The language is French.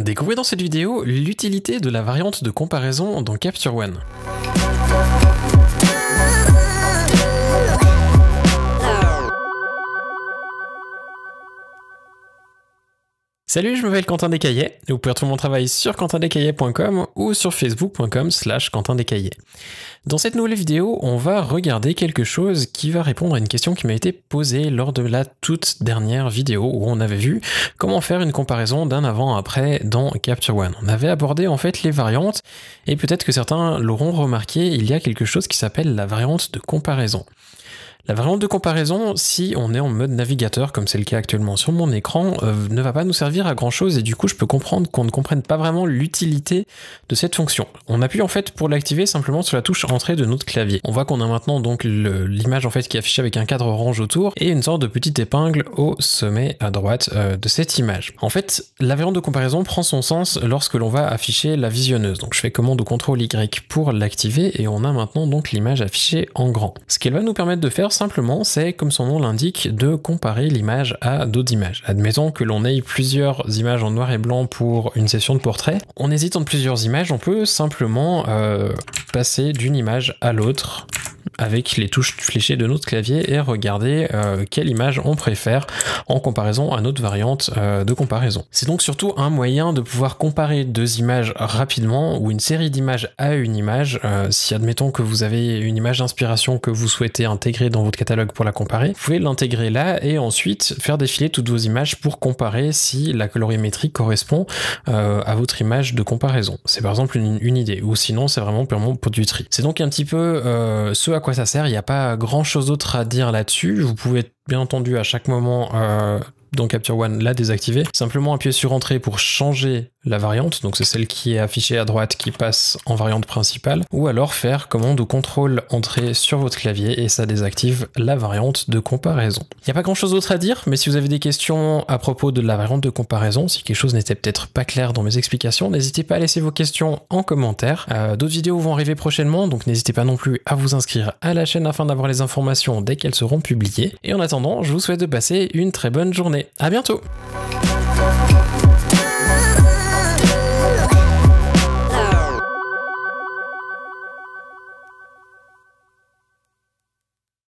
Découvrez dans cette vidéo l'utilité de la variante de comparaison dans Capture One. Salut, je m'appelle Quentin Descaillets. Vous pouvez retrouver mon travail sur quentindescaillets.com ou sur facebook.com/quentindescaillets. Dans cette nouvelle vidéo, on va regarder quelque chose qui va répondre à une question qui m'a été posée lors de la toute dernière vidéo où on avait vu comment faire une comparaison d'un avant-après dans Capture One. On avait abordé en fait les variantes et peut-être que certains l'auront remarqué, il y a quelque chose qui s'appelle la variante de comparaison. La variante de comparaison, si on est en mode navigateur, comme c'est le cas actuellement sur mon écran, ne va pas nous servir à grand chose et du coup je peux comprendre qu'on ne comprenne pas vraiment l'utilité de cette fonction. On appuie en fait pour l'activer simplement sur la touche entrée de notre clavier. On voit qu'on a maintenant donc l'image en fait qui est affichée avec un cadre orange autour et une sorte de petite épingle au sommet à droite de cette image. En fait, la variante de comparaison prend son sens lorsque l'on va afficher la visionneuse. Donc je fais commande ou CTRL Y pour l'activer et on a maintenant donc l'image affichée en grand. Ce qu'elle va nous permettre de faire simplement, c'est, comme son nom l'indique, de comparer l'image à d'autres images. Admettons que l'on ait plusieurs images en noir et blanc pour une session de portrait. On hésite entre plusieurs images, on peut simplement passer d'une image à l'autre avec les touches fléchées de notre clavier et regarder quelle image on préfère en comparaison à notre variante de comparaison. C'est donc surtout un moyen de pouvoir comparer deux images rapidement ou une série d'images à une image. Si admettons que vous avez une image d'inspiration que vous souhaitez intégrer dans votre catalogue pour la comparer, vous pouvez l'intégrer là et ensuite faire défiler toutes vos images pour comparer si la colorimétrie correspond à votre image de comparaison. C'est par exemple une idée, ou sinon c'est vraiment purement pour du tri. C'est donc un petit peu ce à quoi ça sert, il n'y a pas grand chose d'autre à dire là-dessus. Vous pouvez bien entendu à chaque moment dans Capture One la désactiver, simplement appuyer sur Entrée pour changer la variante, donc c'est celle qui est affichée à droite qui passe en variante principale, ou alors faire commande ou CTRL Entrée sur votre clavier et ça désactive la variante de comparaison. Il n'y a pas grand chose d'autre à dire, mais si vous avez des questions à propos de la variante de comparaison, si quelque chose n'était peut-être pas clair dans mes explications, n'hésitez pas à laisser vos questions en commentaire. D'autres vidéos vont arriver prochainement, donc n'hésitez pas non plus à vous inscrire à la chaîne afin d'avoir les informations dès qu'elles seront publiées. Et en attendant, je vous souhaite de passer une très bonne journée. À bientôt!